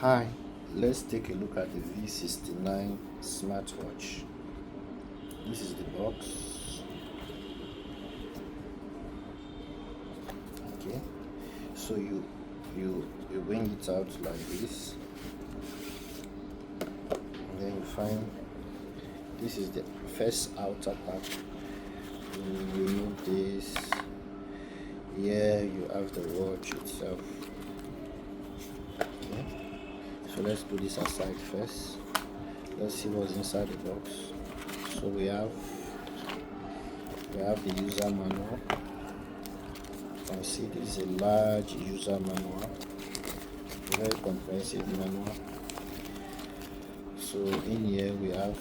Hi, let's take a look at the V69 Smartwatch. This is the box. Okay, so you bring it out like this, and then you find this is the first outer part. You remove this. Here you have the watch itself. Okay, so let's put this aside first. Let's see what's inside the box. So we have the user manual. You can see this is a large user manual, a very comprehensive manual. So in here we have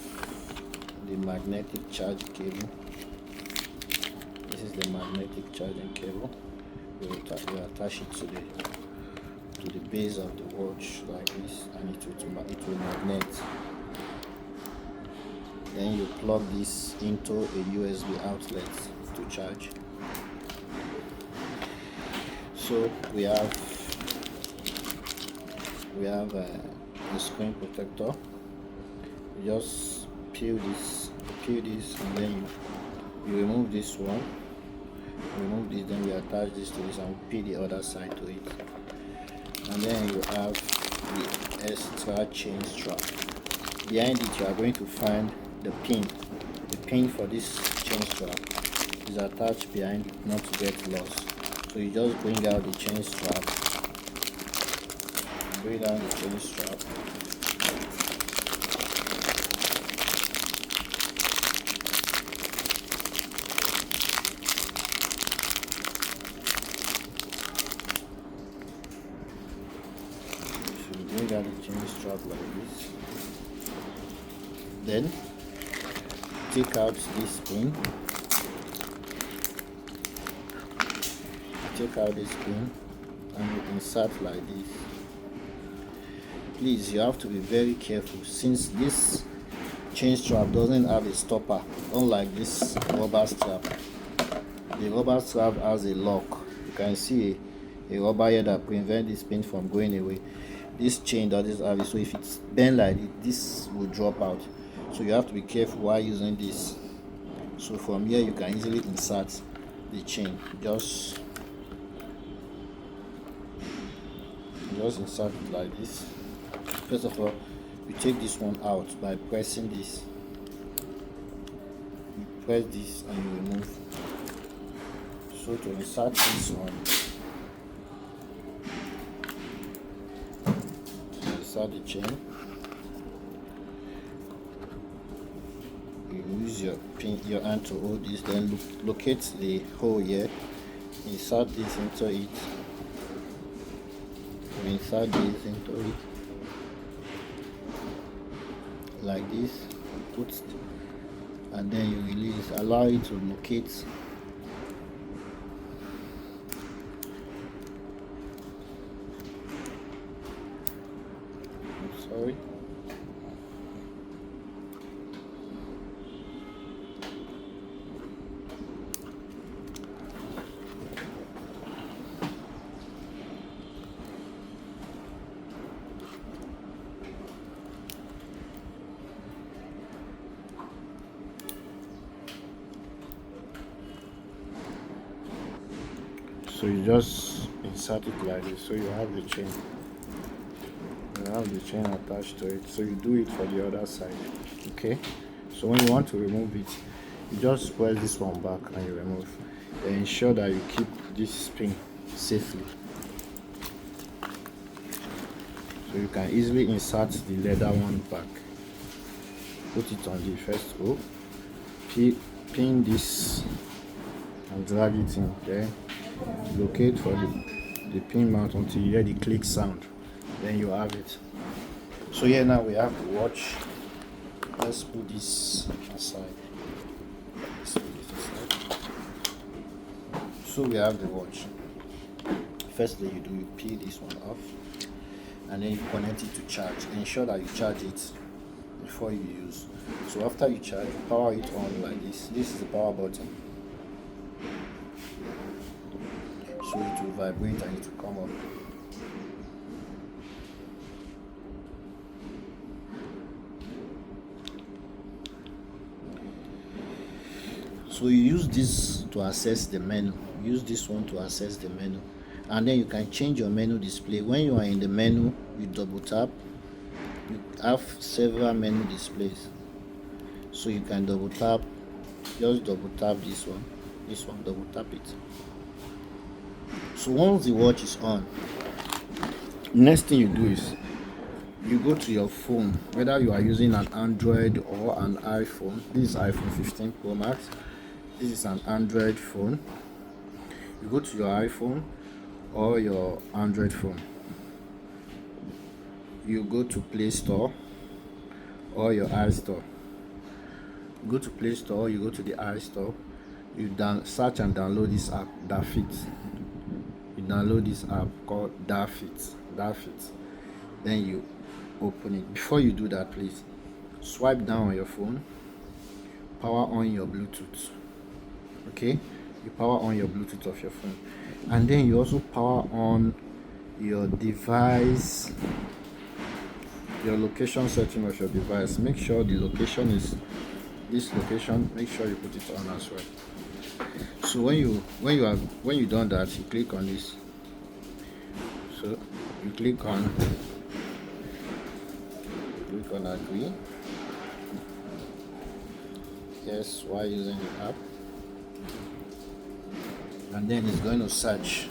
the magnetic charge cable. This is the magnetic charging cable. We attach it to the base of the watch like this, and it will magnet. Then you plug this into a USB outlet to charge. So we have a screen protector. You just peel this, and then you remove this one. Remove this, then we attach this to this and peel the other side to it. And then you have the extra chain strap. Behind it you are going to find the pin. The pin for this chain strap is attached behind it, not to get lost. So you just bring out the chain strap, bring down the chain strap, so you bring out the chain strap like this. Then take out this pin. Take out this pin and you insert like this. Please, you have to be very careful since this chain strap doesn't have a stopper, unlike this rubber strap. The rubber strap has a lock. You can see a rubber here that prevents this pin from going away. This chain doesn't have it, so if it's bent like this will drop out. So you have to be careful while using this. So from here you can easily insert the chain. Just insert it like this. First of all, you take this one out by pressing this. You press this and you remove. So to insert this one, insert the chain. You use your hand to hold this, then locate the hole here. Insert this into it. Insert this into it like this, and then you release. Allow it to locate. I'm sorry. So you just insert it like this, so you have the chain. You have the chain attached to it. So you do it for the other side. Okay. So when you want to remove it, you just press this one back and you remove. Then ensure that you keep this pin safely. So you can easily insert the leather one back. Put it on the first hole. Pin this and drag it in there. Locate for the pin mount until you hear the click sound, then you have it. So here now we have the watch. Let's put this aside. So we have the watch. Firstly you peel this one off, and then you connect it to charge. Ensure that you charge it before you use. So after you charge, you power it on like this. This is the power button. So it will vibrate and it will come up. So you use this to access the menu. Use this one to access the menu, and then you can change your menu display. When you are in the menu, you double tap. You have several menu displays, so you can double tap. Just double tap this one, double tap it. So once the watch is on, next thing you do is you go to your phone, whether you are using an Android or an iPhone. This is iPhone 15 Pro Max. This is an Android phone. You go to your iPhone or your Android phone. You go to Play Store or your iStore. You go to Play Store, you go to the iStore. You search and download this app, Dafit. You download this app called Dafit. Then you open it. Before you do that, please swipe down on your phone, power on your Bluetooth. Okay, you power on your Bluetooth of your phone, and then you also power on your device, your location setting of your device. Make sure the location is this location. Make sure you put it on as well. So when you done that, you click on this. So you click on agree. Yes, while using the app, and then it's going to search.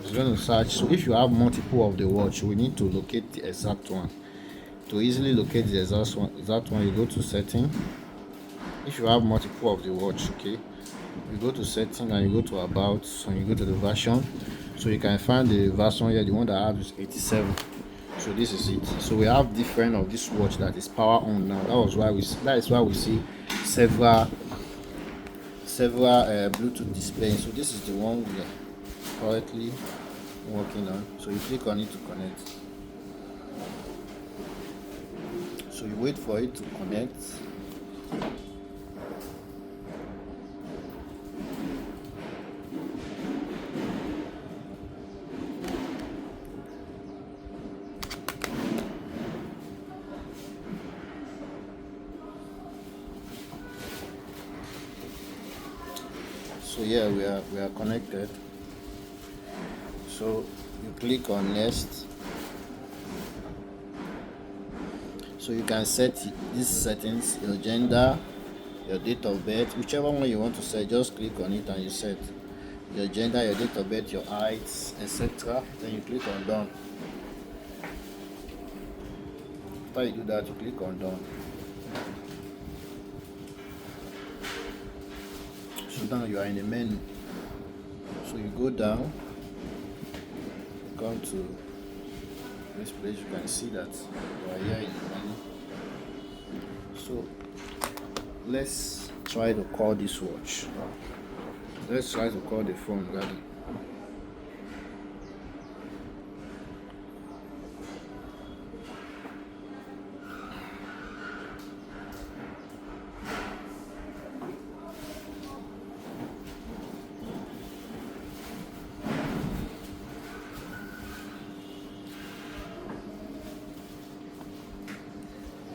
So if you have multiple of the watch, we need to locate the exact one. To easily locate the exact one, you go to setting. If you have multiple of the watch, okay, you go to setting and you go to about, and you go to the version. So you can find the version here. The one that I have is 87. So this is it. So we have different of this watch that is power on now. That is why we see several Bluetooth displays. So this is the one we are currently working on. So you click on it to connect. So you wait for it to connect. So yeah, we are connected. So you click on next. So you can set these settings, your gender, your date of birth, whichever one you want to set. Just click on it and you set your gender, your date of birth, your height, etc. Then you click on done. After you do that, you click on done. So now you are in the menu. So you go down, come to this place. You can see that you are here in the menu. So let's try to call this watch. Let's try to call the phone rather.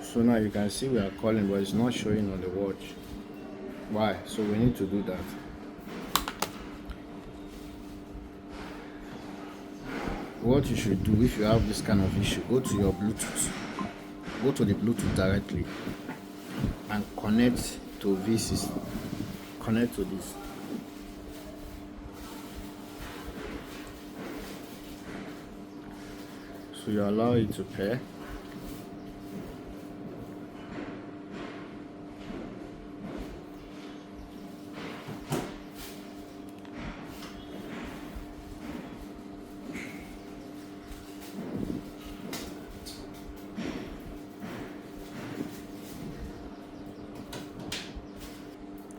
So now you can see we are calling, but it's not showing on the watch. Why? So we need to do that. What you should do if you have this kind of issue, go to your Bluetooth. Go to the Bluetooth directly and connect to V69. Connect to this. So you allow it to pair.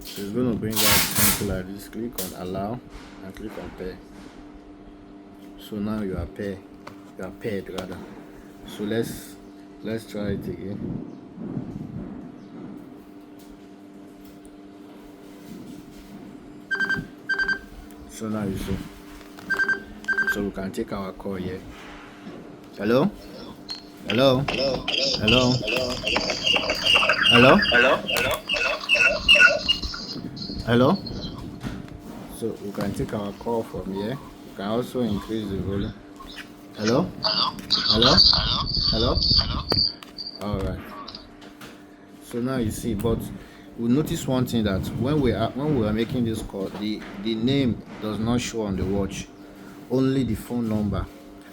So it's going to bring out something like this. Click on allow and click on pair. So now you are paired rather. So let's try it again. So now you see. So we can take our call here. Hello? Hello? Hello? Hello? Hello? Hello. So we can take our call from here. You can also increase the volume. Hello. Hello. Hello. All right. So now you see, but we notice one thing, that when we are making this call, the name does not show on the watch, only the phone number.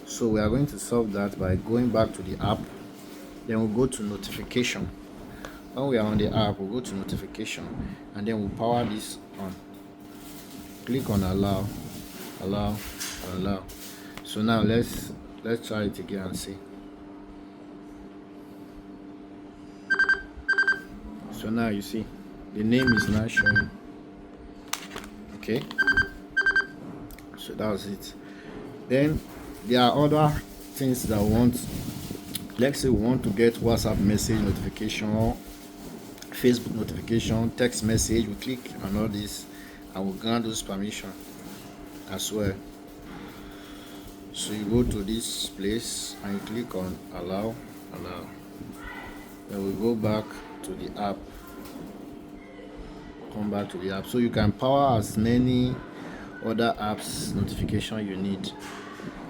So we are going to solve that by going back to the app. Then we'll go to notification. When we are on the app, we'll go to notification, and then we'll power this on. Click on allow, allow, allow. So now let's try it again and see. So now you see the name is now showing. Okay, so that was it. Then there are other things that we want. Let's say we want to get WhatsApp message notification or Facebook notification, text message. We click on all this and we grant those permission as well. So you go to this place and you click on allow. Then we go back to the app. Come back to the app, so you can power as many other apps notification you need.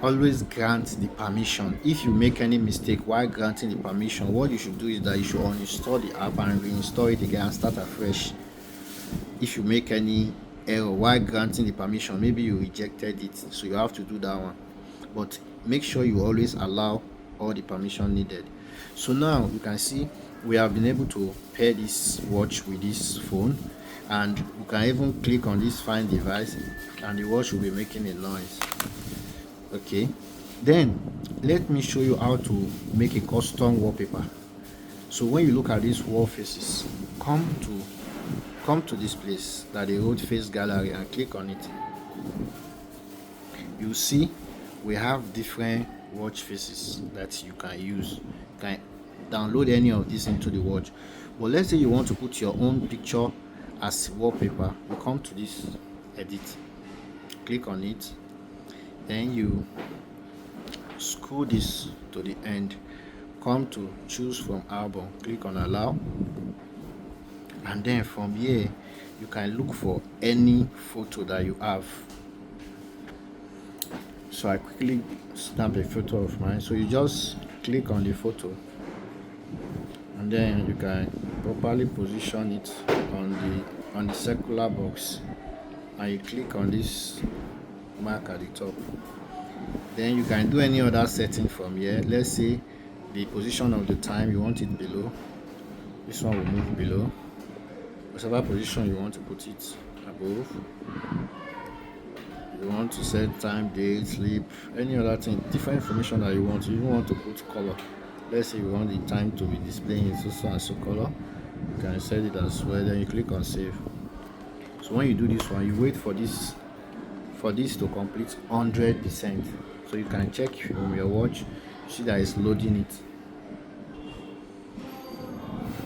Always grant the permission. If you make any mistake while granting the permission, what you should do is that you should uninstall the app and reinstall it again and start afresh. If you make any error while granting the permission, maybe you rejected it, so you have to do that one. But make sure you always allow all the permission needed. So now you can see we have been able to pair this watch with this phone, and you can even click on this find device and the watch will be making a noise. Okay, then let me show you how to make a custom wallpaper. So when you look at these wall faces, come to this place that they wrote face gallery and click on it. You see we have different watch faces that you can use. You can download any of this into the watch, but let's say you want to put your own picture as wallpaper. You come to this edit, click on it, then you scroll this to the end, come to choose from album, click on allow, and then from here you can look for any photo that you have. So I quickly snap a photo of mine. So you just click on the photo and then you can properly position it on the circular box, and you click on this mark at the top. Then you can do any other setting from here. Let's say the position of the time, you want it below. This one will move below. Whatever position you want to put it above. You want to set time, date, sleep, any other thing, different information that you want. You even want to put color. Let's say you want the time to be displaying in so and so color. You can set it as well. Then you click on save. So when you do this one, you wait for this to complete 100%. So you can check from your watch. You see that it's loading it.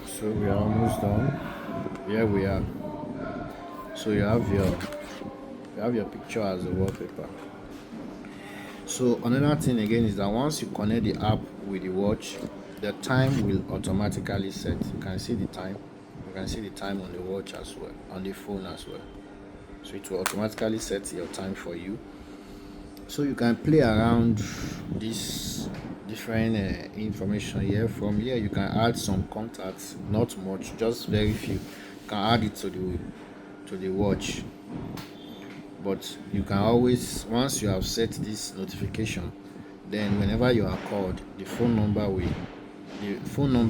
So we are almost done. Here we are. So you have your picture as a wallpaper. So another thing again is that once you connect the app with the watch, the time will automatically set. You can see the time. You can see the time on the watch as well, on the phone as well. So it will automatically set your time for you. So you can play around this different information here. From here you can add some contacts, not much, just very few. You can add it to the watch. But you can always, once you have set this notification, then whenever you are called, the phone number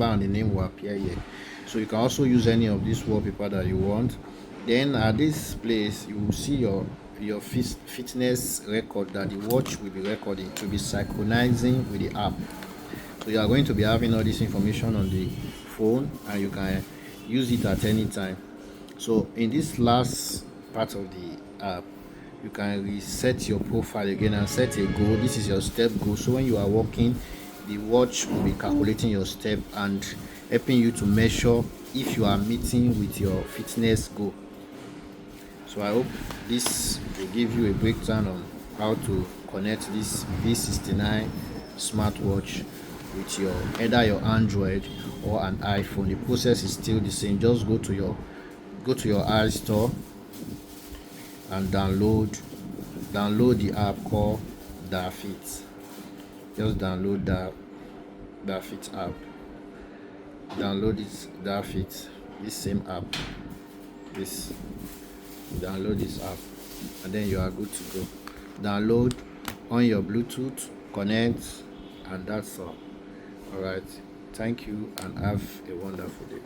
and the name will appear here. So you can also use any of this wallpaper that you want. Then at this place you will see your fitness record that the watch will be recording, to be synchronizing with the app. So you are going to be having all this information on the phone and you can use it at any time. So in this last part of the app, you can reset your profile again and set a goal. This is your step goal. So when you are walking, the watch will be calculating your step and helping you to measure if you are meeting with your fitness goal. So I hope this will give you a breakdown on how to connect this V69 smartwatch with either your Android or an iPhone. The process is still the same. Just go to your iStore and download the app called Dafit. Just download Dafit app. Download this same app. Download this app, and then you are good to go. Download on your Bluetooth, connect, and that's all. All right. Thank you, and have a wonderful day.